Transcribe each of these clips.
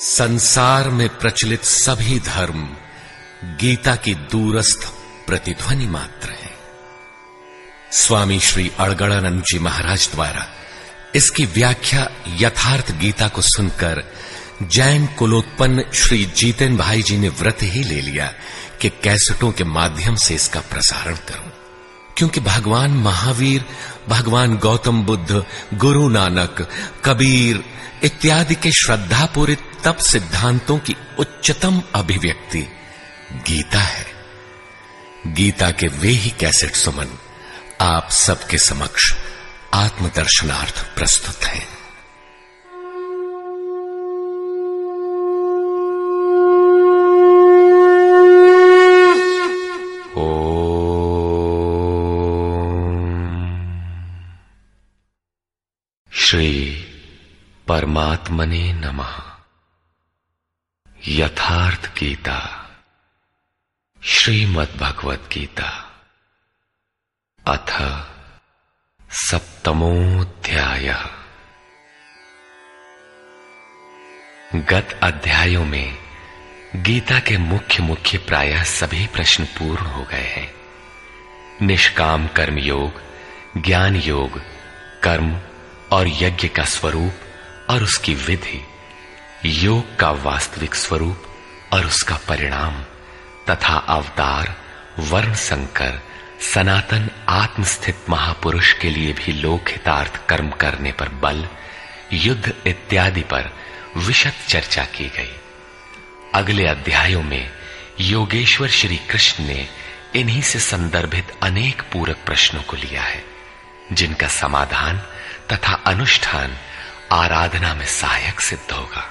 संसार में प्रचलित सभी धर्म गीता की दूरस्थ प्रतिध्वनि मात्र है। स्वामी श्री अड़गड़ानंद जी महाराज द्वारा इसकी व्याख्या यथार्थ गीता को सुनकर जैन कुलोत्पन्न श्री जीतेन भाई जी ने व्रत ही ले लिया कि कैसेटों के माध्यम से इसका प्रसारण करूं, क्योंकि भगवान महावीर, भगवान गौतम बुद्ध, गुरु नानक, कबीर इत्यादि के श्रद्धापूरित तप सिद्धांतों की उच्चतम अभिव्यक्ति गीता है। गीता के वे ही कैसेट सुमन आप सबके समक्ष आत्मदर्शनार्थ प्रस्तुत हैं। श्री परमात्मने नमः। यथार्थ गीता, श्रीमद् भगवत गीता, अथ सप्तमोऽध्यायः। गत अध्यायों में गीता के मुख्य प्रायः सभी प्रश्न पूर्ण हो गए हैं। निष्काम कर्म योग, ज्ञान योग, कर्म और यज्ञ का स्वरूप और उसकी विधि, योग का वास्तविक स्वरूप और उसका परिणाम तथा अवतार, वर्ण संकर, सनातन आत्मस्थित महापुरुष के लिए भी लोक हितार्थ कर्म करने पर बल, युद्ध इत्यादि पर विशद चर्चा की गई। अगले अध्यायों में योगेश्वर श्री कृष्ण ने इन्हीं से संदर्भित अनेक पूरक प्रश्नों को लिया है, जिनका समाधान तथा अनुष्ठान आराधना में सहायक सिद्ध होगा।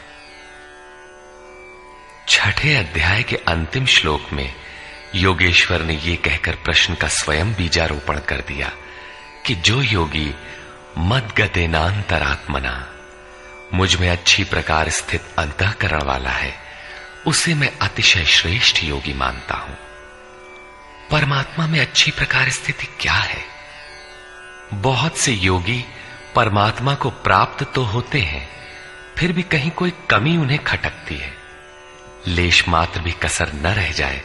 छठे अध्याय के अंतिम श्लोक में योगेश्वर ने यह कहकर प्रश्न का स्वयं बीजारोपण कर दिया कि जो योगी मद्गतेनांतरात्मना, मुझ में अच्छी प्रकार स्थित अंतःकरण वाला है, उसे मैं अतिशय श्रेष्ठ योगी मानता हूं। परमात्मा में अच्छी प्रकार स्थिति क्या है? बहुत से योगी परमात्मा को प्राप्त तो होते हैं, फिर भी कहीं कोई कमी उन्हें खटकती है। लेश मात्र भी कसर न रह जाए,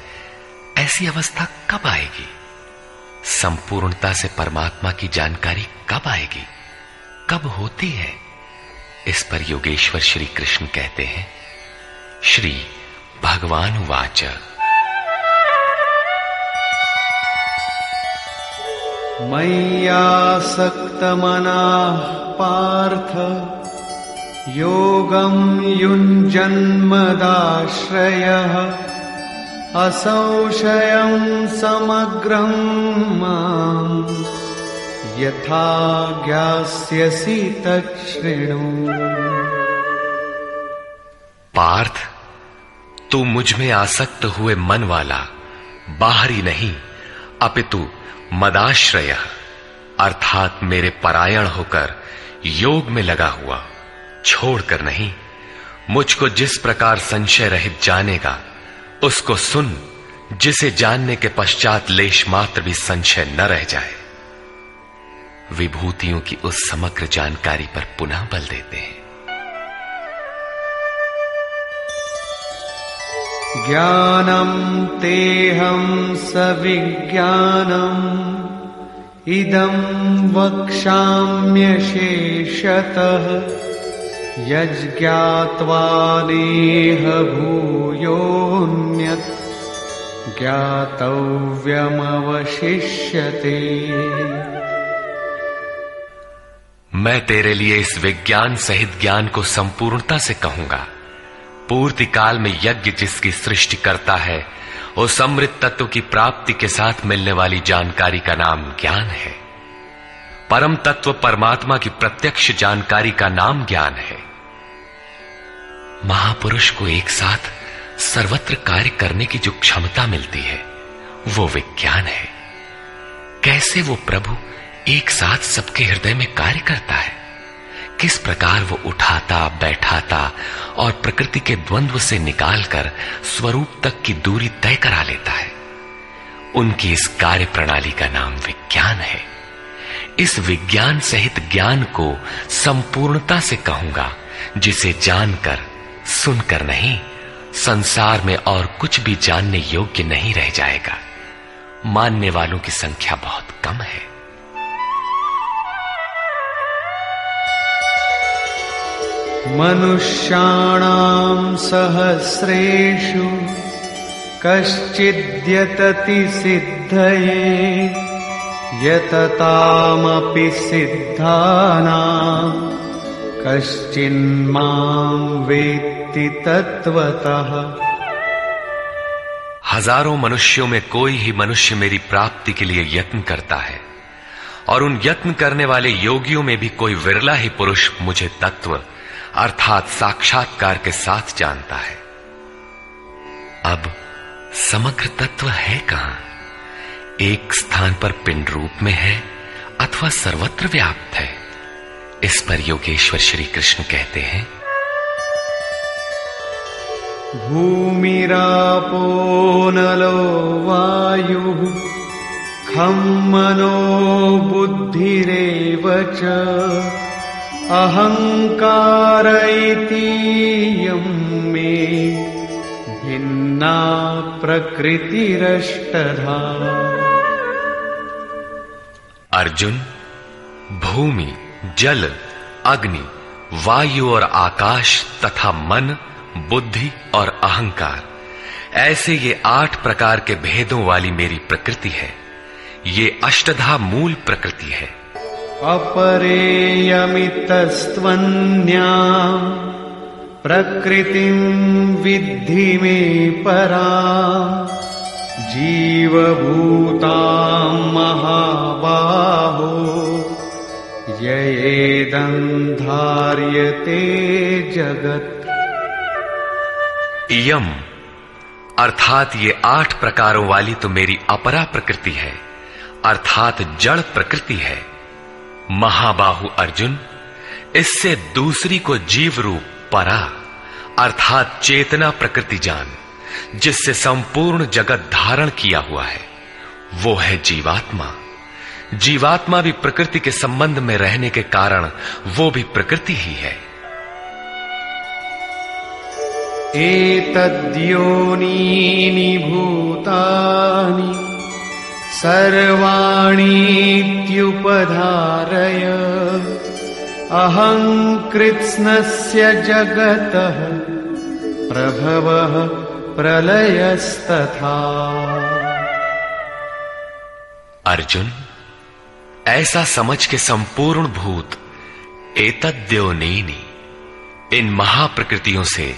ऐसी अवस्था कब आएगी? संपूर्णता से परमात्मा की जानकारी कब आएगी, कब होती है? इस पर योगेश्वर श्री कृष्ण कहते हैं, श्री भगवान उवाच, मय्यासक्तमनाः पार्थ योगं युञ्जन्मदाश्रयः असंशयं समग्रं माम् यथा ज्ञास्यसि तच्छृणु। पार्थ, तू मुझ में आसक्त हुए मन वाला, बाहरी नहीं अपितु मदाश्रय अर्थात मेरे परायण होकर योग में लगा हुआ, छोड़कर नहीं, मुझको जिस प्रकार संशय रहित जानेगा उसको सुन, जिसे जानने के पश्चात लेश मात्र भी संशय न रह जाए। विभूतियों की उस समग्र जानकारी पर पुनः बल देते हैं। ज्ञानम तेहं सविज्ञानम इदं वक्ष्याम्यशेषतः यज्ञात्वा नेह भूयोऽन्यत् ज्ञातव्यमवशिष्यते। मैं तेरे लिए इस विज्ञान सहित ज्ञान को संपूर्णता से कहूंगा। पूर्ति काल में यज्ञ जिसकी सृष्टि करता है, उस अमृत तत्व की प्राप्ति के साथ मिलने वाली जानकारी का नाम ज्ञान है। परम तत्व परमात्मा की प्रत्यक्ष जानकारी का नाम ज्ञान है। महापुरुष को एक साथ सर्वत्र कार्य करने की जो क्षमता मिलती है, वो विज्ञान है। कैसे वो प्रभु एक साथ सबके हृदय में कार्य करता है, किस प्रकार वो उठाता, बैठाता और प्रकृति के द्वंद्व से निकालकर स्वरूप तक की दूरी तय करा लेता है, उनकी इस कार्य प्रणाली का नाम विज्ञान है। इस विज्ञान सहित ज्ञान को संपूर्णता से कहूंगा, जिसे जानकर सुनकर नहीं, संसार में और कुछ भी जानने योग्य नहीं रह जाएगा। मानने वालों की संख्या बहुत कम है। मनुष्याणां सहस्रेषु कश्चिद्यतति सिद्धये यततामपि सिद्धानां कश्चिन्मां वेत्ति तत्वतः। हजारों मनुष्यों में कोई ही मनुष्य मेरी प्राप्ति के लिए यत्न करता है, और उन यत्न करने वाले योगियों में भी कोई विरला ही पुरुष मुझे तत्व अर्थात साक्षात्कार के साथ जानता है। अब समग्र तत्व है कहां? एक स्थान पर पिंड रूप में है अथवा सर्वत्र व्याप्त है? इस पर योगेश्वर श्री कृष्ण कहते हैं, भूमिरापो नलो वायुः खं मनो बुद्धिरेव च अहंकार इतीयं मे भिन्ना प्रकृतिरष्टधा। अर्जुन, भूमि, जल, अग्नि, वायु और आकाश तथा मन, बुद्धि और अहंकार, ऐसे ये 8 प्रकार के भेदों वाली मेरी प्रकृति है। ये अष्टधा मूल प्रकृति है। अपरेयमितस्त्वन्या प्रकृतिं विद्धि मे परा जीवभूतां महाबाहो ययेदं धार्यते जगत्। इयम अर्थात ये 8 प्रकारों वाली तो मेरी अपरा प्रकृति है, अर्थात जड़ प्रकृति है। महाबाहु अर्जुन, इससे दूसरी को जीव रूप परा अर्थात चेतना प्रकृति जान, जिससे संपूर्ण जगत धारण किया हुआ है, वो है जीवात्मा। जीवात्मा भी प्रकृति के संबंध में रहने के कारण वो भी प्रकृति ही है। एतद्योनीनि भूतानि सर्वाणीत्युपधारय अहं कृत्स्नस्य जगतः प्रभवः प्रलयस्तथा। अर्जुन, ऐसा समझ के संपूर्ण भूत एतद्योनीनि, इन महाप्रकृतियों से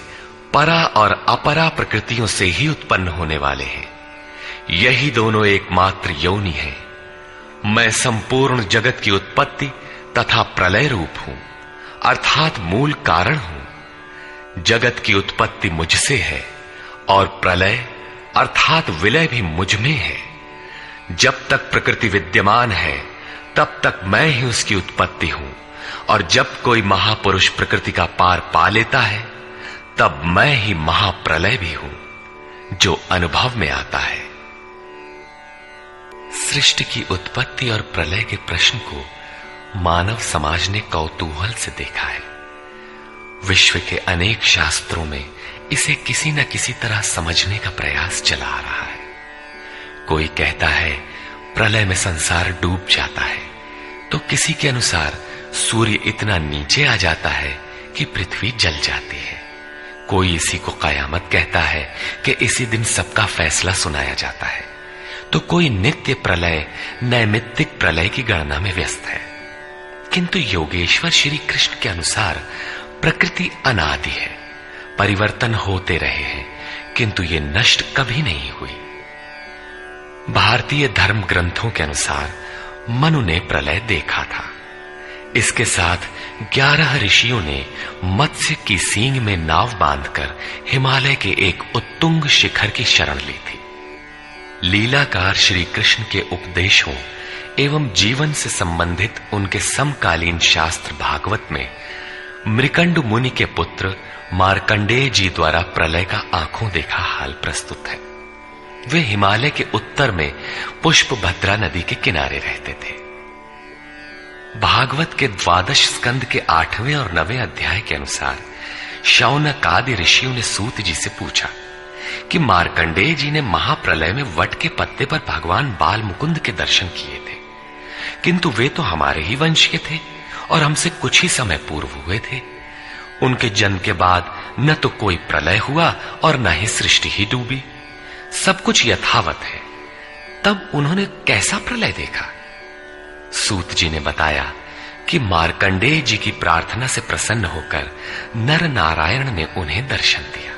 परा और अपरा प्रकृतियों से ही उत्पन्न होने वाले हैं। यही दोनों एकमात्र योनि है। मैं संपूर्ण जगत की उत्पत्ति तथा प्रलय रूप हूं, अर्थात मूल कारण हूं। जगत की उत्पत्ति मुझसे है और प्रलय अर्थात विलय भी मुझ में है। जब तक प्रकृति विद्यमान है तब तक मैं ही उसकी उत्पत्ति हूं, और जब कोई महापुरुष प्रकृति का पार पा लेता है तब मैं ही महाप्रलय भी हूं, जो अनुभव में आता है। सृष्टि की उत्पत्ति और प्रलय के प्रश्न को मानव समाज ने कौतूहल से देखा है। विश्व के अनेक शास्त्रों में इसे किसी न किसी तरह समझने का प्रयास चला आ रहा है। कोई कहता है प्रलय में संसार डूब जाता है, तो किसी के अनुसार सूर्य इतना नीचे आ जाता है कि पृथ्वी जल जाती है। कोई इसी को कयामत कहता है कि इसी दिन सबका फैसला सुनाया जाता है, तो कोई नित्य प्रलय नैमित्तिक प्रलय की गणना में व्यस्त है। किंतु योगेश्वर श्री कृष्ण के अनुसार प्रकृति अनादि है, परिवर्तन होते रहे हैं, किंतु ये नष्ट कभी नहीं हुई। भारतीय धर्म ग्रंथों के अनुसार मनु ने प्रलय देखा था। इसके साथ 11 ऋषियों ने मत्स्य की सींग में नाव बांधकर हिमालय के एक उत्तुंग शिखर की शरण ली थी। लीलाकार श्री कृष्ण के उपदेशों एवं जीवन से संबंधित उनके समकालीन शास्त्र भागवत में मृकंडु मुनि के पुत्र मार्कंडेय जी द्वारा प्रलय का आंखों देखा हाल प्रस्तुत है। वे हिमालय के उत्तर में पुष्पभद्रा नदी के किनारे रहते थे। भागवत के 12 स्कंद के 8वें और 9वें अध्याय के अनुसार शौनक आदि ऋषियों ने सूत जी से पूछा कि मार्कंडेय जी ने महाप्रलय में वट के पत्ते पर भगवान बाल मुकुंद के दर्शन किए थे, किंतु वे तो हमारे ही वंश के थे और हमसे कुछ ही समय पूर्व हुए थे। उनके जन्म के बाद न तो कोई प्रलय हुआ और न ही सृष्टि ही डूबी, सब कुछ यथावत है। तब उन्होंने कैसा प्रलय देखा? सूत जी ने बताया कि मार्कंडेय जी की प्रार्थना से प्रसन्न होकर नर नारायण ने उन्हें दर्शन दिया।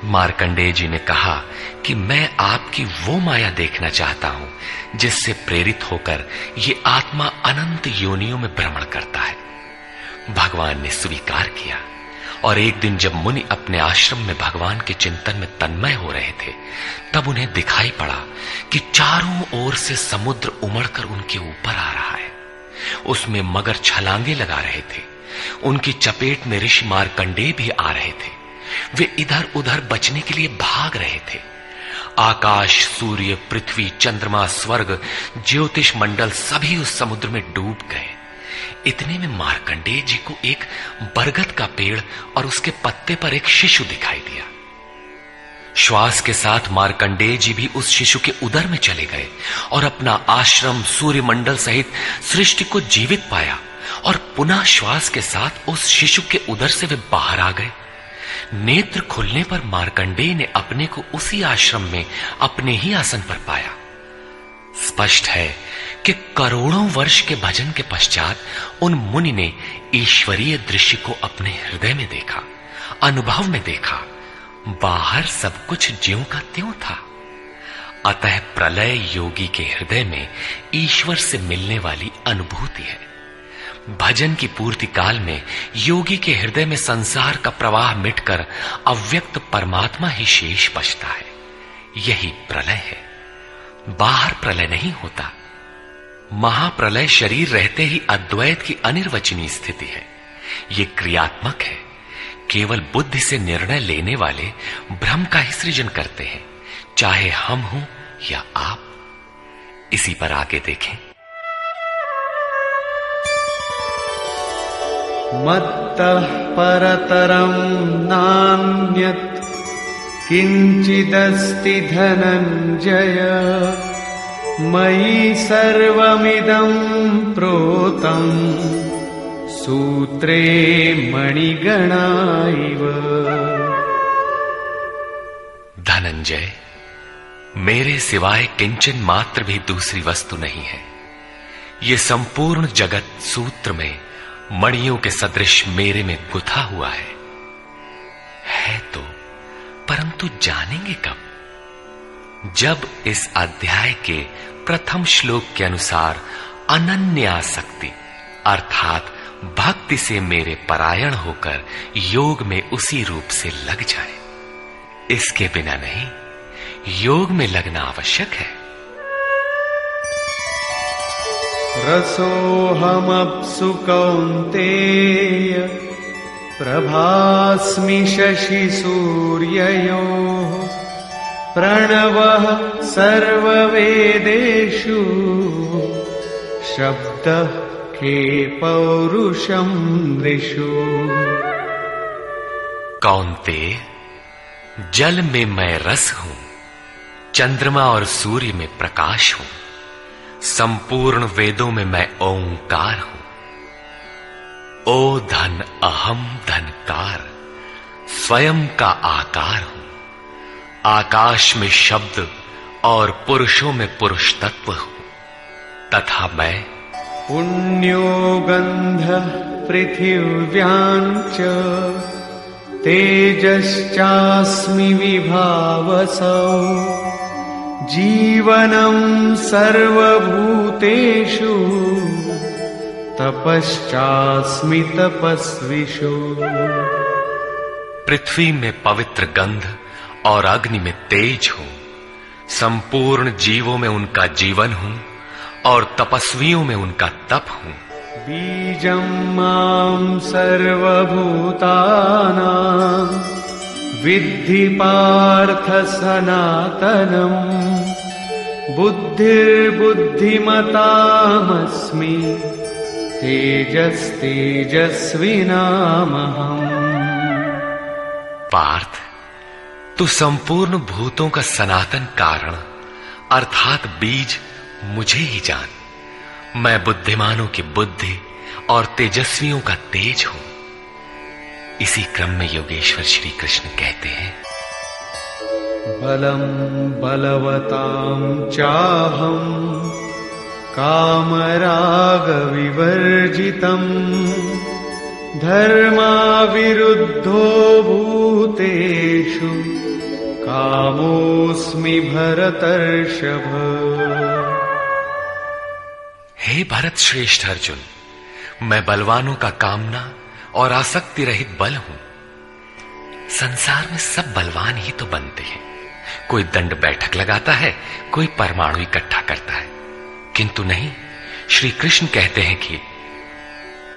मार्कंडेय जी ने कहा कि मैं आपकी वो माया देखना चाहता हूं जिससे प्रेरित होकर ये आत्मा अनंत योनियों में भ्रमण करता है। भगवान ने स्वीकार किया और एक दिन जब मुनि अपने आश्रम में भगवान के चिंतन में तन्मय हो रहे थे, तब उन्हें दिखाई पड़ा कि चारों ओर से समुद्र उमड़कर उनके ऊपर आ रहा है। उसमें मगर छलांगे लगा रहे थे। उनकी चपेट में ऋषि मार्कंडेय भी आ रहे थे। वे इधर उधर बचने के लिए भाग रहे थे। आकाश, सूर्य, पृथ्वी, चंद्रमा, स्वर्ग, ज्योतिष मंडल सभी उस समुद्र में डूब गए। इतने में मार्कंडेय जी को एक बरगद का पेड़ और उसके पत्ते पर एक शिशु दिखाई दिया। श्वास के साथ मार्कंडेय जी भी उस शिशु के उदर में चले गए और अपना आश्रम, सूर्य मंडल सहित सृष्टि को जीवित पाया और पुनः श्वास के साथ उस शिशु के उदर से वे बाहर आ गए। नेत्र खुलने पर मार्कंडेय ने अपने को उसी आश्रम में अपने ही आसन पर पाया। स्पष्ट है कि करोड़ों वर्ष के भजन के पश्चात उन मुनि ने ईश्वरीय दृश्य को अपने हृदय में देखा, अनुभव में देखा। बाहर सब कुछ ज्यों का त्यों था। अतः प्रलय योगी के हृदय में ईश्वर से मिलने वाली अनुभूति है। भजन की पूर्ति काल में योगी के हृदय में संसार का प्रवाह मिटकर अव्यक्त परमात्मा ही शेष बचता है। यही प्रलय है, बाहर प्रलय नहीं होता। महाप्रलय शरीर रहते ही अद्वैत की अनिर्वचनीय स्थिति है। ये क्रियात्मक है। केवल बुद्धि से निर्णय लेने वाले भ्रम का ही सृजन करते हैं, चाहे हम हों या आप। इसी पर आगे देखें। मत्तः परतरं नान्यत् किंचिदस्ति धनंजय मयि सर्वमिदं प्रोतं सूत्रे मणिगणा इव। धनंजय, मेरे सिवाय किंचन मात्र भी दूसरी वस्तु नहीं है। ये संपूर्ण जगत सूत्र में मणियों के सदृश मेरे में गुथा हुआ है तो, परंतु जानेंगे कब? जब इस अध्याय के प्रथम श्लोक के अनुसार अनन्यासक्ति अर्थात भक्ति से मेरे परायण होकर योग में उसी रूप से लग जाए। इसके बिना नहीं, योग में लगना आवश्यक है। रसोऽहमप्सु कौन्तेय प्रभास्मि शशि सूर्ययोः प्रणवः सर्ववेदेषु शब्दः के पौरुषं नृषु। कौन्तेय, जल में मैं रस हूं, चंद्रमा और सूर्य में प्रकाश हूं, संपूर्ण वेदों में मैं ओंकार हूं। ओ धन अहम धनकार, स्वयं का आकार हूं। आकाश में शब्द और पुरुषों में पुरुष तत्व हूं, तथा मैं पुण्यो गंधः पृथिव्यां च तेजश्चास्मि विभावसौ जीवनं सर्वभूतेषु तपश्चास्मि तपस्विषु। पृथ्वी में पवित्र गंध और अग्नि में तेज हूं, संपूर्ण जीवों में उनका जीवन हूं और तपस्वियों में उनका तप हूं। बीजं मां सर्वभूतानां विद्धि पार्थ सनातनम् बुद्धिर्बुद्धिमतामस्मि तेजस्तेजस्विनामहम्। पार्थ, तू संपूर्ण भूतों का सनातन कारण अर्थात बीज मुझे ही जान। मैं बुद्धिमानों की बुद्धि और तेजस्वियों का तेज हूं। इसी क्रम में योगेश्वर श्री कृष्ण कहते हैं, बलम बलवतां चाहं कामराग विवर्जितम् धर्माविरुद्धो भूतेषु कामोऽस्मि भरतर्षभ। हे भरत श्रेष्ठ अर्जुन, मैं बलवानों का कामना और आसक्ति रहित बल हूं। संसार में सब बलवान ही तो बनते हैं। कोई दंड बैठक लगाता है, कोई परमाणु इकट्ठा करता है, किंतु नहीं, श्री कृष्ण कहते हैं कि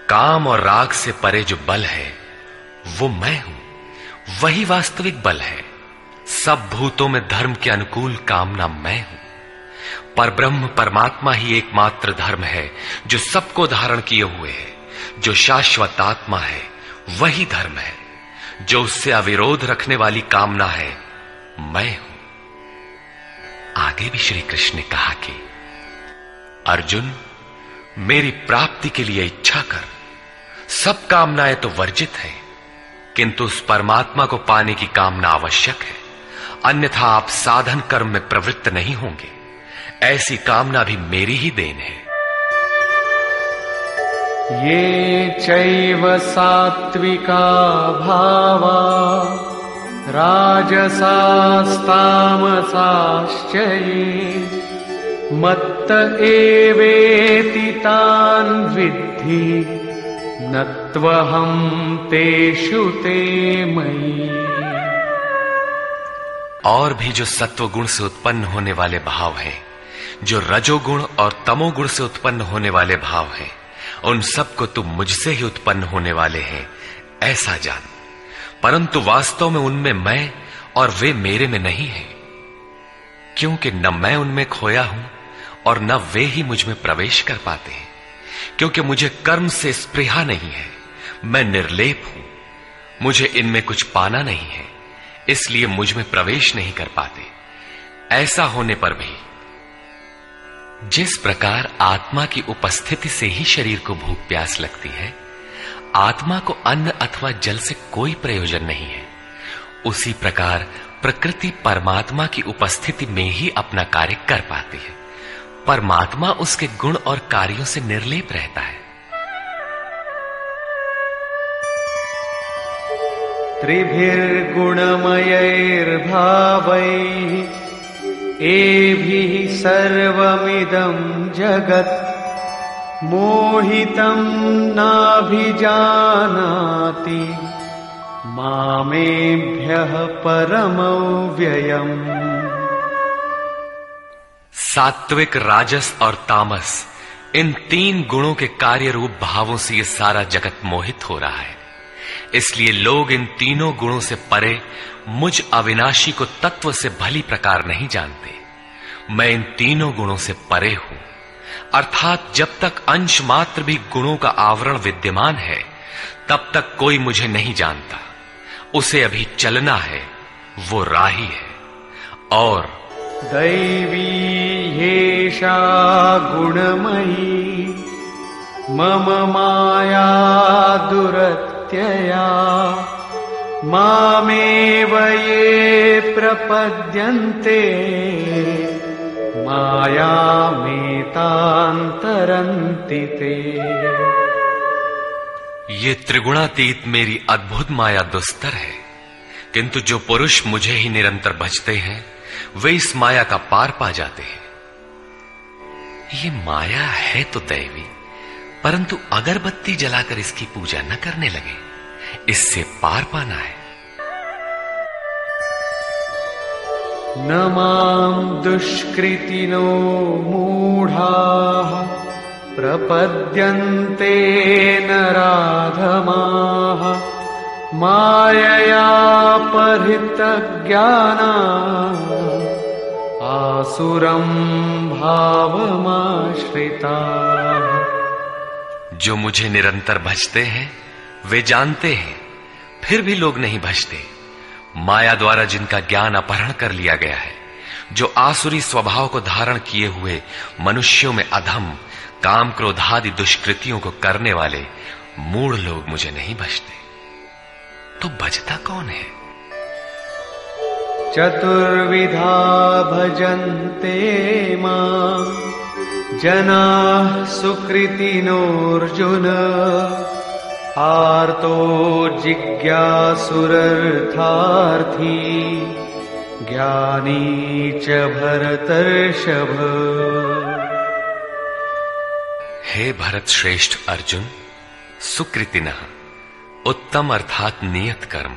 काम और राग से परे जो बल है वो मैं हूं, वही वास्तविक बल है। सब भूतों में धर्म के अनुकूल कामना मैं हूं। परब्रह्म परमात्मा ही एकमात्र धर्म है जो सबको धारण किए हुए है। जो शाश्वत आत्मा है वही धर्म है। जो उससे अविरोध रखने वाली कामना है मैं हूं। आगे भी श्री कृष्ण ने कहा कि अर्जुन, मेरी प्राप्ति के लिए इच्छा कर। सब कामनाएं तो वर्जित है, किंतु उस परमात्मा को पाने की कामना आवश्यक है, अन्यथा आप साधन कर्म में प्रवृत्त नहीं होंगे। ऐसी कामना भी मेरी ही देन है। ये चैव सात्विका भावा राजसास्तामसाश्च ये मत्त एवेति तान् विद्धि नत्वहं तेषु ते मयि। और भी जो सत्व गुण से उत्पन्न होने वाले भाव हैं, जो रजोगुण और तमोगुण से उत्पन्न होने वाले भाव हैं, उन सबको तुम मुझसे ही उत्पन्न होने वाले हैं ऐसा जान। परंतु वास्तव में उनमें मैं और वे मेरे में नहीं है, क्योंकि न मैं उनमें खोया हूं और न वे ही मुझ में प्रवेश कर पाते हैं। क्योंकि मुझे कर्म से स्पृहा नहीं है, मैं निर्लेप हूं, मुझे इनमें कुछ पाना नहीं है, इसलिए मुझ में प्रवेश नहीं कर पाते। ऐसा होने पर भी जिस प्रकार आत्मा की उपस्थिति से ही शरीर को भूख प्यास लगती है, आत्मा को अन्न अथवा जल से कोई प्रयोजन नहीं है, उसी प्रकार प्रकृति परमात्मा की उपस्थिति में ही अपना कार्य कर पाती है। परमात्मा उसके गुण और कार्यों से निर्लेप रहता है। त्रिभिर्गुणमयैर्भावैः एभिः सर्वमिदं जगत् मोहितं नाभिजानाति मामेभ्यः परमव्ययम्। सात्विक, राजस और तामस, इन तीन गुणों के कार्य रूप भावों से ये सारा जगत मोहित हो रहा है। इसलिए लोग इन तीनों गुणों से परे मुझ अविनाशी को तत्व से भली प्रकार नहीं जानते। मैं इन तीनों गुणों से परे हूं, अर्थात जब तक अंश मात्र भी गुणों का आवरण विद्यमान है तब तक कोई मुझे नहीं जानता। उसे अभी चलना है, वो राही है। और दैवी ह्येषा गुणमयी मम माया दुरत्यया मामेव ये प्रपद्यन्ते मायामेतान्तरन्ति ते। ये त्रिगुणातीत मेरी अद्भुत माया दुस्तर है, किंतु जो पुरुष मुझे ही निरंतर भजते हैं वे इस माया का पार पा जाते हैं। ये माया है तो दैवी, परंतु अगरबत्ती जलाकर इसकी पूजा न करने लगे, इससे पार पाना है। न मां दुष्कृतिनो मूढ़ाः प्रपद्यन्ते नराधमाः माययापहृतज्ञानाः आसुरं भावमाश्रिताः। जो मुझे निरंतर भजते हैं वे जानते हैं, फिर भी लोग नहीं भजते। माया द्वारा जिनका ज्ञान अपहरण कर लिया गया है, जो आसुरी स्वभाव को धारण किए हुए मनुष्यों में अधम काम क्रोधादि दुष्कृतियों को करने वाले मूढ़ लोग मुझे नहीं भजते, तो भजता कौन है? चतुर्विधा भजन्ते मां जनाः सुकृतिनोऽर्जुन आर्तो जिज्ञासुरर्थार्थी ज्ञानी च भरतर्षभ। हे भरत श्रेष्ठ अर्जुन, सुकृतिनः उत्तम अर्थात नियत कर्म,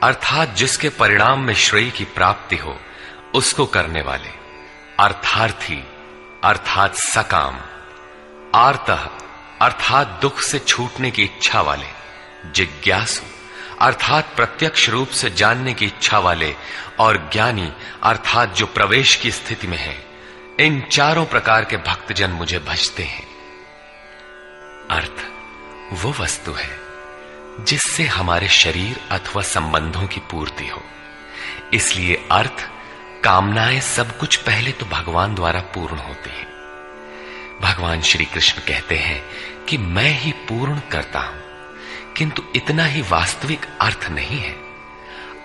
अर्थात जिसके परिणाम में श्रेय की प्राप्ति हो उसको करने वाले, अर्थार्थी अर्थात सकाम, आर्तः अर्थात दुख से छूटने की इच्छा वाले, जिज्ञासु अर्थात प्रत्यक्ष रूप से जानने की इच्छा वाले, और ज्ञानी अर्थात जो प्रवेश की स्थिति में है। इन चारों प्रकार के भक्तजन मुझे भजते हैं। अर्थ वो वस्तु है जिससे हमारे शरीर अथवा संबंधों की पूर्ति हो। इसलिए अर्थ, कामनाएं सब कुछ पहले तो भगवान द्वारा पूर्ण होती है। भगवान श्री कृष्ण कहते हैं कि मैं ही पूर्ण करता हूं, किंतु इतना ही वास्तविक अर्थ नहीं है।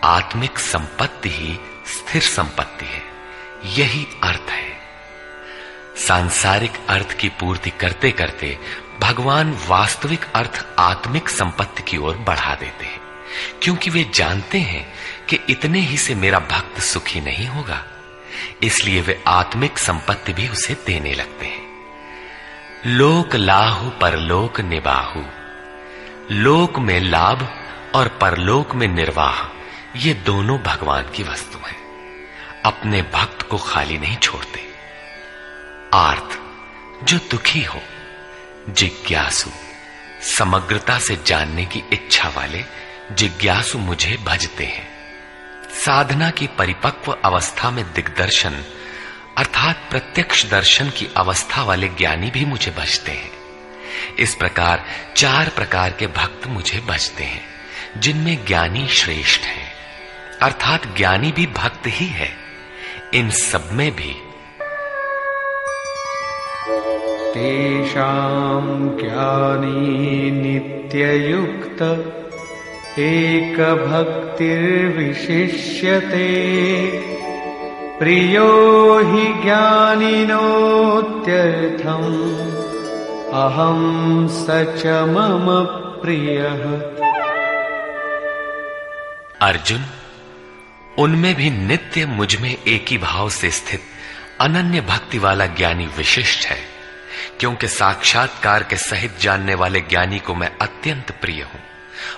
आत्मिक संपत्ति ही स्थिर संपत्ति है, यही अर्थ है। सांसारिक अर्थ की पूर्ति करते करते भगवान वास्तविक अर्थ आत्मिक संपत्ति की ओर बढ़ा देते हैं, क्योंकि वे जानते हैं कि इतने ही से मेरा भक्त सुखी नहीं होगा। इसलिए वे आत्मिक संपत्ति भी उसे देने लगते हैं। लोक लाहु परलोक निबाहु, लोक में लाभ और परलोक में निर्वाह, ये दोनों भगवान की वस्तु हैं। अपने भक्त को खाली नहीं छोड़ते। आर्त, जो दुखी हो, जिज्ञासु, समग्रता से जानने की इच्छा वाले जिज्ञासु मुझे भजते हैं। साधना की परिपक्व अवस्था में दिग्दर्शन अर्थात प्रत्यक्ष दर्शन की अवस्था वाले ज्ञानी भी मुझे भजते हैं। इस प्रकार 4 प्रकार के भक्त मुझे भजते हैं, जिनमें ज्ञानी श्रेष्ठ है, अर्थात ज्ञानी भी भक्त ही है। इन सब में भी तेषां ज्ञानी नित्ययुक्त एक भक्तिर्विशिष्यते प्रियो हि ज्ञानिनोत्यर्थम् अहं स च मम प्रियः। अर्जुन, उनमें भी नित्य मुझ में एक ही भाव से स्थित अनन्य भक्ति वाला ज्ञानी विशिष्ट है, क्योंकि साक्षात्कार के सहित जानने वाले ज्ञानी को मैं अत्यंत प्रिय हूं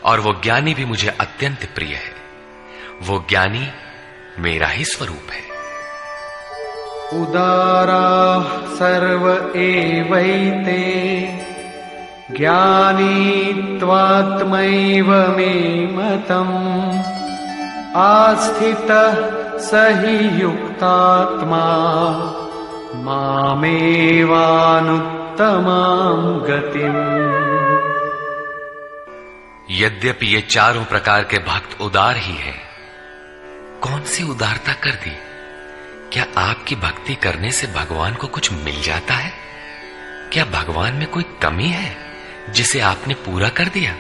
और वो ज्ञानी भी मुझे अत्यंत प्रिय है। वो ज्ञानी मेरा ही स्वरूप है। उदाराः सर्व एवैते ज्ञानी त्वात्मैव मे मतम् आस्थितः स हि युक्तात्मा मामेवानुत्तमां गतिम्। यद्यपि ये चारों प्रकार के भक्त उदार ही हैं, कौन सी उदारता कर दी? क्या आपकी भक्ति करने से भगवान को कुछ मिल जाता है? क्या भगवान में कोई कमी है जिसे आपने पूरा कर दिया?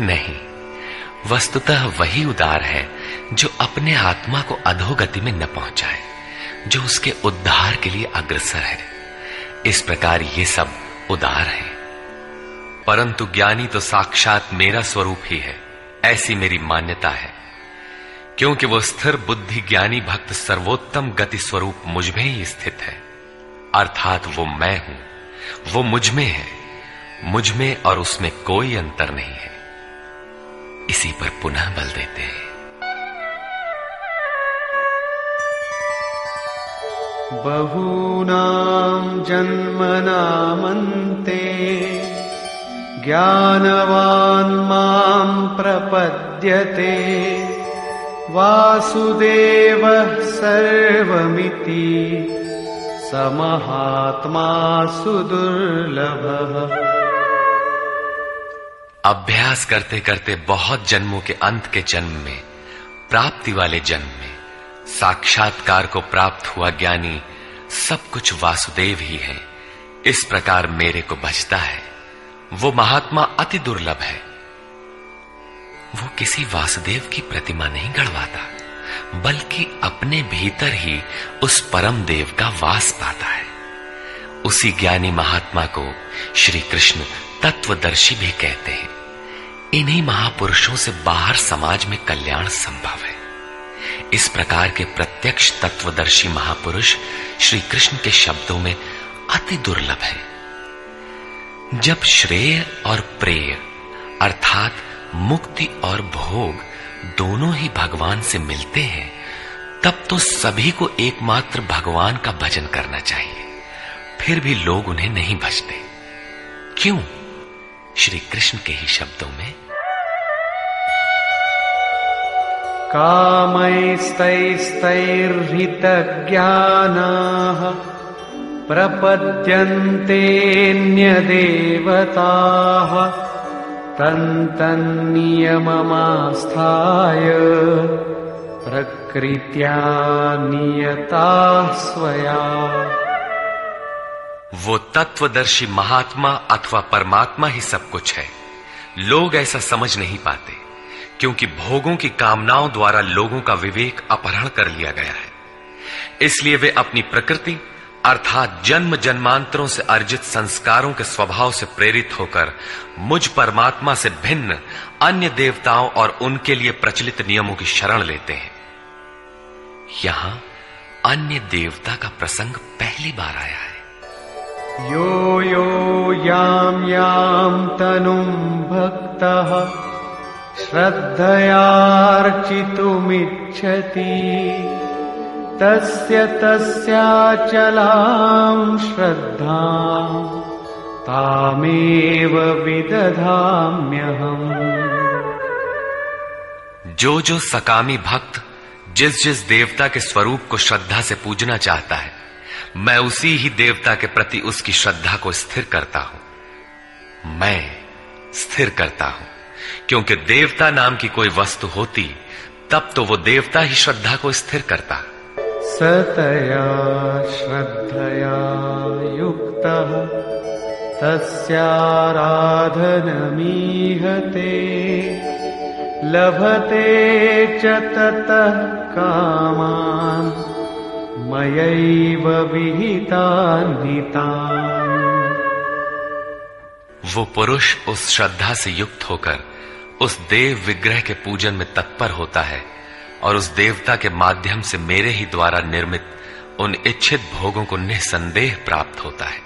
नहीं, वस्तुतः वही उदार है जो अपने आत्मा को अधोगति में न पहुंचाए, जो उसके उद्धार के लिए अग्रसर है। इस प्रकार ये सब उदार है। परंतु ज्ञानी तो साक्षात मेरा स्वरूप ही है, ऐसी मेरी मान्यता है। क्योंकि वो स्थिर बुद्धि ज्ञानी भक्त सर्वोत्तम गति स्वरूप मुझ में ही स्थित है, अर्थात वो मैं हूं, वो मुझ में है, मुझ में और उसमें कोई अंतर नहीं है। इसी पर पुनः बल देते हैं। बहूनां जन्मनामन्ते ज्ञानवान् मां प्रपद्यते वासुदेवः सर्वमिति समहात्मा सुदुर्लभः। अभ्यास करते करते बहुत जन्मों के अंत के जन्म में प्राप्ति वाले जन्म में साक्षात्कार को प्राप्त हुआ ज्ञानी सब कुछ वासुदेव ही है, इस प्रकार मेरे को भजता है, वो महात्मा अति दुर्लभ है। वो किसी वासुदेव की प्रतिमा नहीं गढ़वाता, बल्कि अपने भीतर ही उस परम देव का वास पाता है। उसी ज्ञानी महात्मा को श्री कृष्ण तत्वदर्शी भी कहते हैं। इन्हीं महापुरुषों से बाहर समाज में कल्याण संभव है। इस प्रकार के प्रत्यक्ष तत्वदर्शी महापुरुष श्री कृष्ण के शब्दों में अति दुर्लभ है। जब श्रेय और प्रेय अर्थात मुक्ति और भोग दोनों ही भगवान से मिलते हैं, तब तो सभी को एकमात्र भगवान का भजन करना चाहिए। फिर भी लोग उन्हें नहीं भजते। क्यों? श्री कृष्ण के ही शब्दों में, कामैस्तैस्तैर्हितज्ञानाः प्रपद्यन्तेऽन्यदेवताः तन्तन्नियममास्थाय प्रकृत्या नियताः स्वया। वो तत्वदर्शी महात्मा अथवा परमात्मा ही सब कुछ है। लोग ऐसा समझ नहीं पाते, क्योंकि भोगों की कामनाओं द्वारा लोगों का विवेक अपहरण कर लिया गया है। इसलिए वे अपनी प्रकृति अर्थात जन्म जन्मांतरों से अर्जित संस्कारों के स्वभाव से प्रेरित होकर मुझ परमात्मा से भिन्न अन्य देवताओं और उनके लिए प्रचलित नियमों की शरण लेते हैं। यहां अन्य देवता का प्रसंग पहली बार आया है। यो यो यां यां तनुं भक्तः श्रद्धयार्चितुमिच्छति तस्य तस्याचलां श्रद्धां तामेव विदधाम्यहम्। जो जो सकामी भक्त जिस जिस देवता के स्वरूप को श्रद्धा से पूजना चाहता है, मैं उसी ही देवता के प्रति उसकी श्रद्धा को स्थिर करता हूं। मैं स्थिर करता हूं, क्योंकि देवता नाम की कोई वस्तु होती तब तो वो देवता ही श्रद्धा को स्थिर करता। सतया श्रद्धया युक्तः तस्याराधनमीहते लभते च ततः कामान् मयैव विहितान् हितान्। वो पुरुष उस श्रद्धा से युक्त होकर उस देव विग्रह के पूजन में तत्पर होता है और उस देवता के माध्यम से मेरे ही द्वारा निर्मित उन इच्छित भोगों को निसंदेह प्राप्त होता है।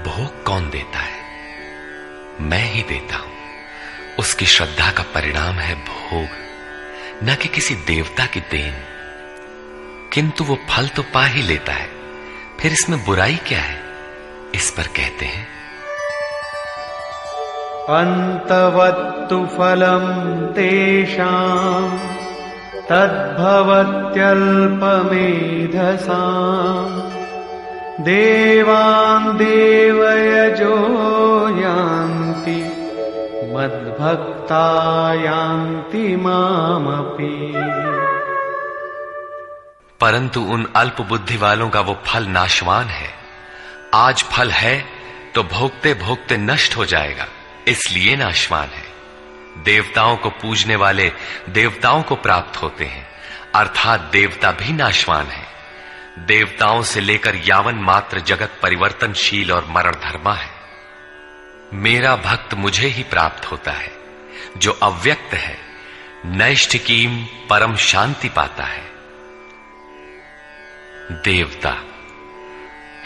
भोग कौन देता है? मैं ही देता हूं। उसकी श्रद्धा का परिणाम है भोग, न कि किसी देवता की देन। किंतु वो फल तो पा ही लेता है, फिर इसमें बुराई क्या है? इस पर कहते हैं, अन्तवत्तु फलं तेषां तद्भवत्यल्पमेधसां देवान् देवयजो यान्ति मद्भक्ता यान्ति मामपि। परंतु उन अल्प बुद्धि वालों का वो फल नाशवान है। आज फल है तो भोगते भोगते नष्ट हो जाएगा, इसलिए नाशवान है। देवताओं को पूजने वाले देवताओं को प्राप्त होते हैं, अर्थात देवता भी नाशवान है। देवताओं से लेकर यावन मात्र जगत परिवर्तनशील और मरणधर्मा है। मेरा भक्त मुझे ही प्राप्त होता है, जो अव्यक्त है, नैष्ठिकीम परम शांति पाता है। देवता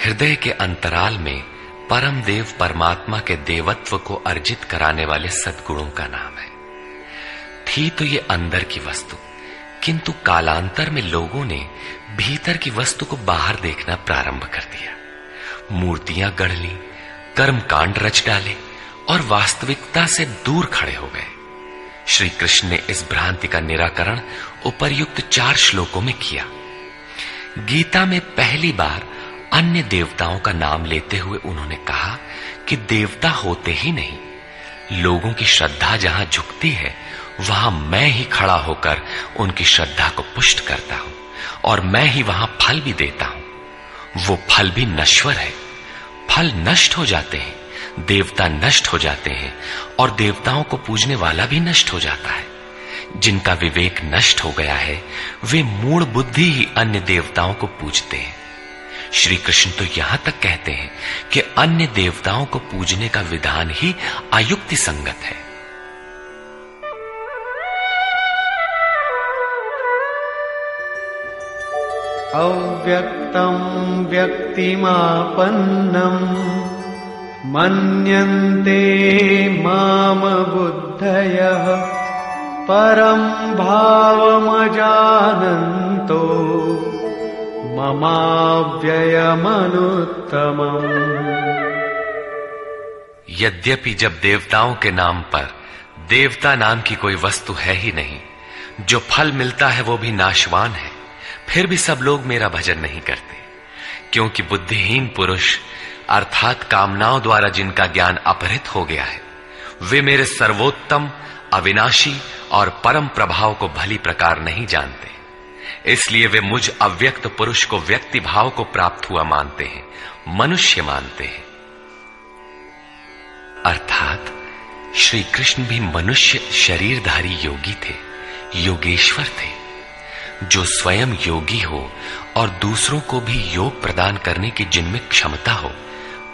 हृदय के अंतराल में परम देव परमात्मा के देवत्व को अर्जित कराने वाले सद्गुणों का नाम है। थी तो ये अंदर की वस्तु, किंतु कालांतर में लोगों ने भीतर की वस्तु को बाहर देखना प्रारंभ कर दिया। मूर्तियां गढ़ ली, कर्मकांड रच डाले और वास्तविकता से दूर खड़े हो गए। श्री कृष्ण ने इस भ्रांति का निराकरण उपर्युक्त 4 श्लोकों में किया। गीता में पहली बार अन्य देवताओं का नाम लेते हुए उन्होंने कहा कि देवता होते ही नहीं, लोगों की श्रद्धा जहां झुकती है वहां मैं ही खड़ा होकर उनकी श्रद्धा को पुष्ट करता हूं और मैं ही वहां फल भी देता हूं। वो फल भी नश्वर है, फल नष्ट हो जाते हैं, देवता नष्ट हो जाते हैं और देवताओं को पूजने वाला भी नष्ट हो जाता है। जिनका विवेक नष्ट हो गया है वे मूढ़ बुद्धि ही अन्य देवताओं को पूजते हैं। श्री कृष्ण तो यहां तक कहते हैं कि अन्य देवताओं को पूजने का विधान ही अयुक्ति संगत है। अव्यक्तं व्यक्तिमापन्नं मन्यन्ते माम बुद्धयः परं भावमजानन्तो ममाव्ययमनुत्तमम्। यद्यपि जब देवताओं के नाम पर देवता नाम की कोई वस्तु है ही नहीं, जो फल मिलता है वो भी नाशवान है, फिर भी सब लोग मेरा भजन नहीं करते, क्योंकि बुद्धिहीन पुरुष अर्थात कामनाओं द्वारा जिनका ज्ञान अपहृत हो गया है वे मेरे सर्वोत्तम, अविनाशी और परम प्रभाव को भली प्रकार नहीं जानते। इसलिए वे मुझ अव्यक्त पुरुष को व्यक्ति भाव को प्राप्त हुआ मानते हैं, मनुष्य मानते हैं। अर्थात श्री कृष्ण भी मनुष्य शरीरधारी योगी थे, योगेश्वर थे। जो स्वयं योगी हो और दूसरों को भी योग प्रदान करने की जिनमें क्षमता हो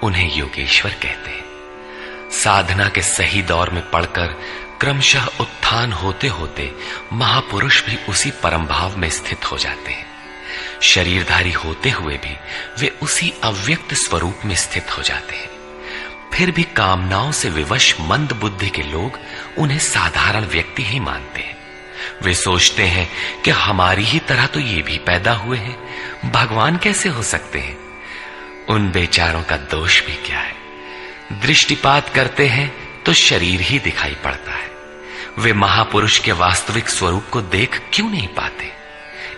उन्हें योगेश्वर कहते हैं। साधना के सही दौर में पड़कर क्रमशः उत्थान होते होते महापुरुष भी उसी परम भाव में स्थित हो जाते हैं। शरीरधारी होते हुए भी वे उसी अव्यक्त स्वरूप में स्थित हो जाते हैं। फिर भी कामनाओं से विवश मंद बुद्धि के लोग उन्हें साधारण व्यक्ति ही मानते हैं। वे सोचते हैं कि हमारी ही तरह तो ये भी पैदा हुए हैं, भगवान कैसे हो सकते हैं। उन बेचारों का दोष भी क्या है, दृष्टिपात करते हैं तो शरीर ही दिखाई पड़ता है। वे महापुरुष के वास्तविक स्वरूप को देख क्यों नहीं पाते।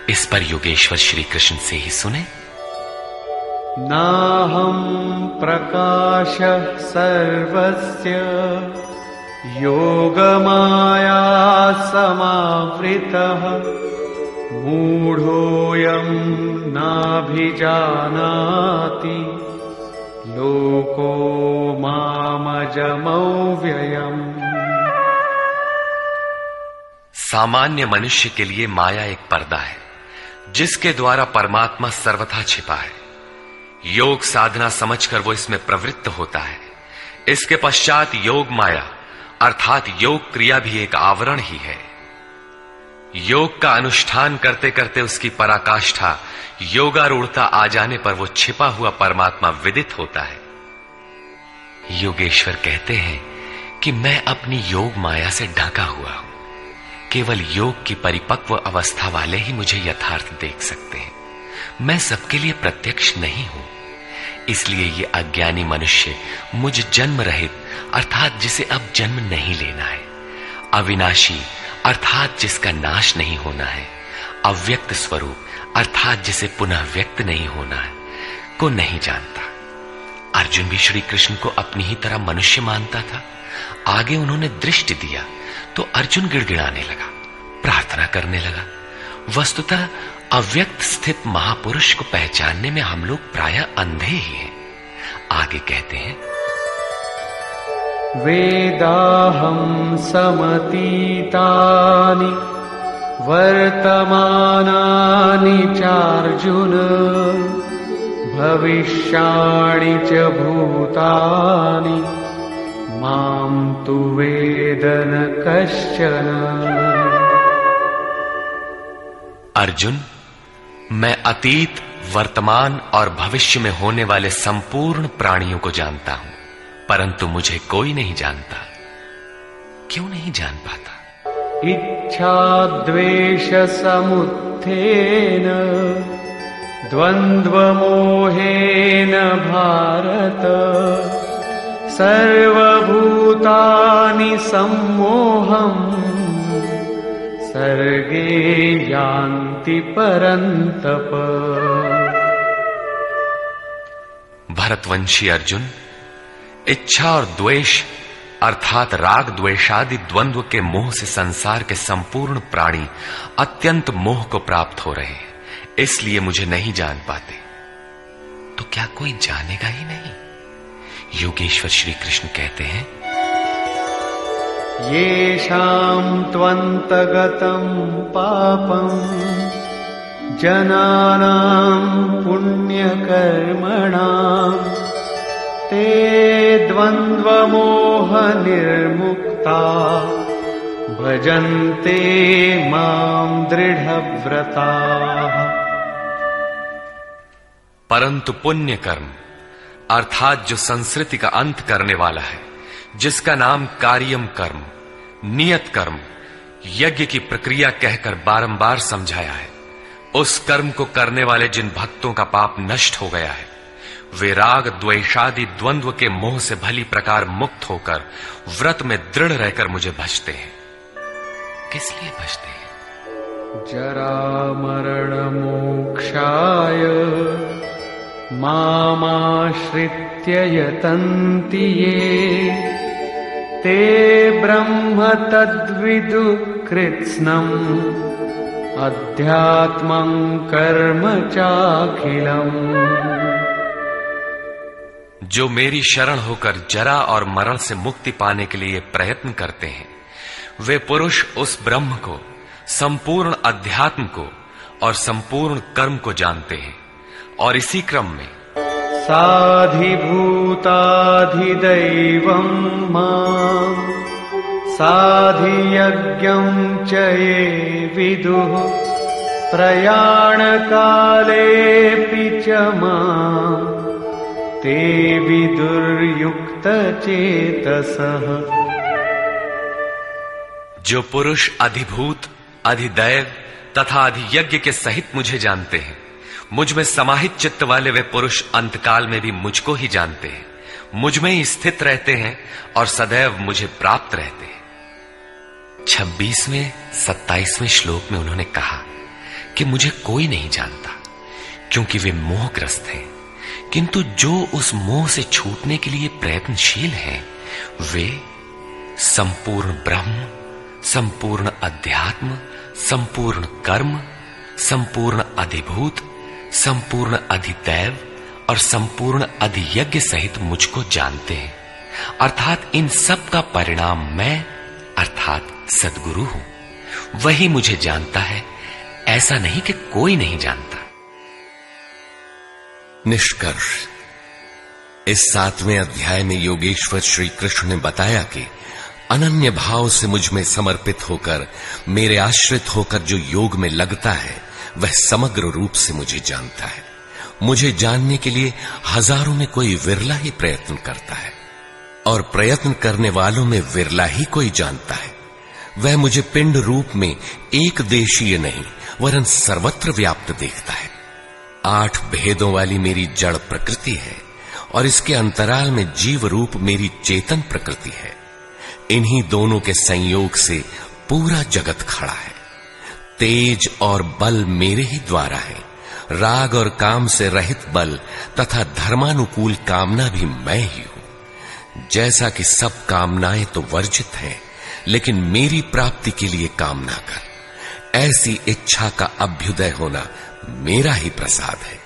इस पर योगेश्वर श्री कृष्ण से ही सुने। नाहं प्रकाश सर्वस्य योगमाया समावृतः मूढ़ोऽयं नाभिजानाति लोको मामजमव्ययम्। सामान्य मनुष्य के लिए माया एक पर्दा है जिसके द्वारा परमात्मा सर्वथा छिपा है। योग साधना समझकर वो इसमें प्रवृत्त होता है। इसके पश्चात योग माया अर्थात योग क्रिया भी एक आवरण ही है। योग का अनुष्ठान करते करते उसकी पराकाष्ठा योगारूढ़ता आ जाने पर वो छिपा हुआ परमात्मा विदित होता है। योगेश्वर कहते हैं कि मैं अपनी योग माया से ढका हुआ हूं। केवल योग की परिपक्व अवस्था वाले ही मुझे यथार्थ देख सकते हैं। मैं सबके लिए प्रत्यक्ष नहीं हूं। इसलिए ये अज्ञानी मनुष्य मुझ जन्म रहित अर्थात जिसे अब जन्म नहीं लेना है, अविनाशी अर्थात जिसका नाश नहीं होना है, अव्यक्त स्वरूप अर्थात जिसे पुनः व्यक्त नहीं होना है, को नहीं जानता। अर्जुन भी श्री कृष्ण को अपनी ही तरह मनुष्य मानता था। आगे उन्होंने दृष्टि दिया तो अर्जुन गिड़गिड़ाने लगा, प्रार्थना करने लगा। वस्तुतः अव्यक्त स्थित महापुरुष को पहचानने में हम लोग प्रायः अंधे ही हैं। आगे कहते हैं, वेदाहं समतीतानि वर्तमानानि चार्जुन भविष्याणि च भूतानि मां तु वेद न कश्चन। अर्जुन, मैं अतीत, वर्तमान और भविष्य में होने वाले संपूर्ण प्राणियों को जानता हूं, परंतु मुझे कोई नहीं जानता। क्यों नहीं जान पाता? इच्छा द्वेष समुत्थेन द्वंद्व मोहेन भारत सर्वभूतानि सम्मोहम् सर्गे यान्ति परन्तप। भरतवंशी अर्जुन, इच्छा और द्वेष अर्थात राग द्वेषादि द्वंद्व के मोह से संसार के संपूर्ण प्राणी अत्यंत मोह को प्राप्त हो रहे हैं, इसलिए मुझे नहीं जान पाते। तो क्या कोई जानेगा ही नहीं? योगेश्वर श्री कृष्ण कहते हैं, येषां त्वन्तगतं पापं जनानां पुण्यकर्मणां ते द्वन्द्वमोह निर्मुक्ता भजन्ते मां दृढ़व्रताः। परंतु पुण्य कर्म अर्थात जो संस्कृति का अंत करने वाला है, जिसका नाम कार्यम कर्म, नियत कर्म, यज्ञ की प्रक्रिया कहकर बारंबार समझाया है, उस कर्म को करने वाले जिन भक्तों का पाप नष्ट हो गया है, वे राग द्वेषादि द्वंद्व के मोह से भली प्रकार मुक्त होकर व्रत में दृढ़ रहकर मुझे भजते हैं। किस लिए भजते हैं? जरा मरण मोक्षाय मामाश्रित्य यतन्ति ये ते ब्रह्म तद्विदु कृत्स्नम् अध्यात्मं कर्म चाखिलम्। जो मेरी शरण होकर जरा और मरण से मुक्ति पाने के लिए प्रयत्न करते हैं, वे पुरुष उस ब्रह्म को, संपूर्ण अध्यात्म को और संपूर्ण कर्म को जानते हैं, और इसी क्रम में साधिभूताधिदैवं मां साधियज्ञं च ये विदुः प्रयाणकालेऽपि च मां ते विदुर्युक्तचेतसः। जो पुरुष अधिभूत, अधिदैव तथा अधियज्ञ के सहित मुझे जानते हैं, मुझ में समाहित चित्त वाले वे पुरुष अंतकाल में भी मुझको ही जानते हैं, मुझ में ही स्थित रहते हैं और सदैव मुझे प्राप्त रहते हैं। 26वें 27वें श्लोक में उन्होंने कहा कि मुझे कोई नहीं जानता, क्योंकि वे मोहग्रस्त हैं, किंतु जो उस मोह से छूटने के लिए प्रयत्नशील हैं, वे संपूर्ण ब्रह्म, संपूर्ण अध्यात्म, संपूर्ण कर्म, संपूर्ण अधिभूत, संपूर्ण अधिदैव और संपूर्ण अधियज्ञ सहित मुझको जानते हैं। अर्थात इन सब का परिणाम मैं अर्थात सद्गुरु हूं, वही मुझे जानता है, ऐसा नहीं कि कोई नहीं जानता। निष्कर्ष, इस 7वें अध्याय में योगेश्वर श्री कृष्ण ने बताया कि अनन्य भाव से मुझ में समर्पित होकर, मेरे आश्रित होकर जो योग में लगता है, वह समग्र रूप से मुझे जानता है। मुझे जानने के लिए हजारों में कोई विरला ही प्रयत्न करता है, और प्रयत्न करने वालों में विरला ही कोई जानता है। वह मुझे पिंड रूप में एक देशीय नहीं वरन सर्वत्र व्याप्त देखता है। 8 भेदों वाली मेरी जड़ प्रकृति है, और इसके अंतराल में जीव रूप मेरी चेतन प्रकृति है। इन्हीं दोनों के संयोग से पूरा जगत खड़ा है। तेज और बल मेरे ही द्वारा है। राग और काम से रहित बल तथा धर्मानुकूल कामना भी मैं ही हूं। जैसा कि सब कामनाएं तो वर्जित हैं, लेकिन मेरी प्राप्ति के लिए कामना कर, ऐसी इच्छा का अभ्युदय होना मेरा ही प्रसाद है।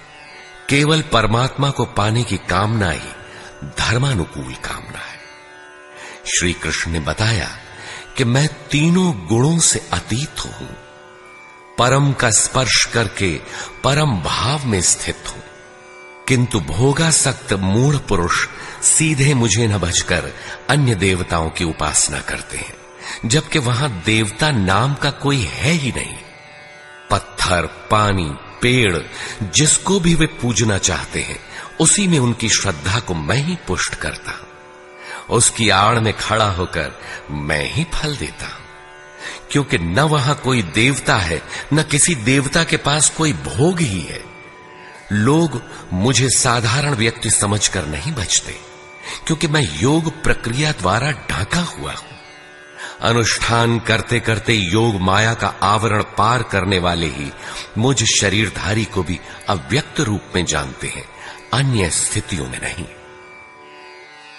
केवल परमात्मा को पाने की कामना ही धर्मानुकूल कामना है। श्री कृष्ण ने बताया कि मैं तीनों गुणों से अतीत हूं, परम का स्पर्श करके परम भाव में स्थित हूं, किंतु भोगासक्त मूढ़ पुरुष सीधे मुझे न भजकर अन्य देवताओं की उपासना करते हैं, जबकि वहां देवता नाम का कोई है ही नहीं। पत्थर, पानी, पेड़, जिसको भी वे पूजना चाहते हैं, उसी में उनकी श्रद्धा को मैं ही पुष्ट करता हूं। उसकी आड़ में खड़ा होकर मैं ही फल देता हूं, क्योंकि न वहां कोई देवता है, न किसी देवता के पास कोई भोग ही है। लोग मुझे साधारण व्यक्ति समझकर नहीं बचते, क्योंकि मैं योग प्रक्रिया द्वारा ढका हुआ हूं। अनुष्ठान करते करते योग माया का आवरण पार करने वाले ही मुझ शरीरधारी को भी अव्यक्त रूप में जानते हैं, अन्य स्थितियों में नहीं।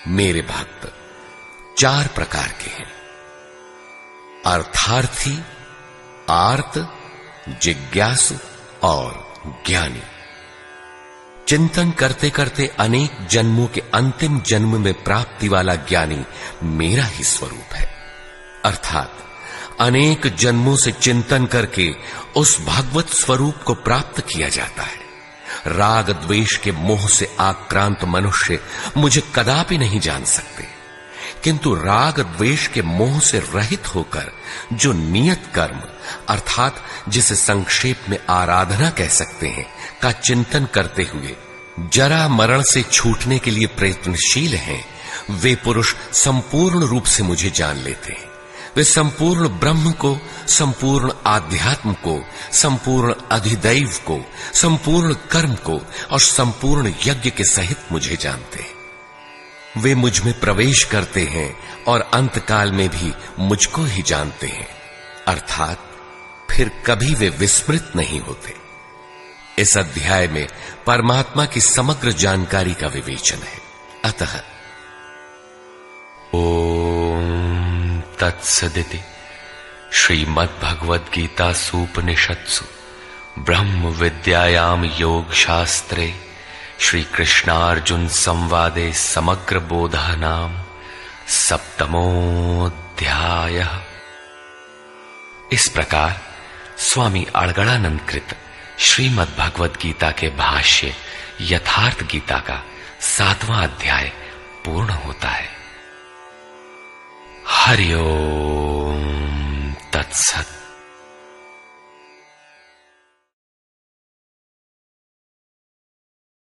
मेरे भक्त, 4 प्रकार के हैं: अर्थार्थी, आर्त, जिज्ञासु और ज्ञानी। चिंतन करते करते अनेक जन्मों के अंतिम जन्म में प्राप्ति वाला ज्ञानी मेरा ही स्वरूप है। अर्थात अनेक जन्मों से चिंतन करके उस भगवत स्वरूप को प्राप्त किया जाता है। राग द्वेष के मोह से आक्रांत मनुष्य मुझे कदापि नहीं जान सकते, किंतु राग द्वेष के मोह से रहित होकर जो नियत कर्म अर्थात जिसे संक्षेप में आराधना कह सकते हैं का चिंतन करते हुए जरा मरण से छूटने के लिए प्रयत्नशील हैं, वे पुरुष संपूर्ण रूप से मुझे जान लेते हैं। वे संपूर्ण ब्रह्म को, संपूर्ण आध्यात्म को, संपूर्ण अधिदैव को, संपूर्ण कर्म को और संपूर्ण यज्ञ के सहित मुझे जानते हैं। वे मुझ में प्रवेश करते हैं और अंतकाल में भी मुझको ही जानते हैं, अर्थात फिर कभी वे विस्मृत नहीं होते। इस अध्याय में परमात्मा की समग्र जानकारी का विवेचन है। अतः ओम तत्सदिति श्रीमद्भगवद्गीतासूपनिषत्सु ब्रह्म विद्यायाम योग शास्त्रे श्री कृष्णार्जुन संवादे समग्र बोधः नाम सप्तमोऽध्यायः। इस प्रकार स्वामी अड़गड़ानंद कृत श्रीमद् भगवद गीता के भाष्य यथार्थ गीता का 7वां अध्याय पूर्ण होता है। हरि ओम तत्सत्।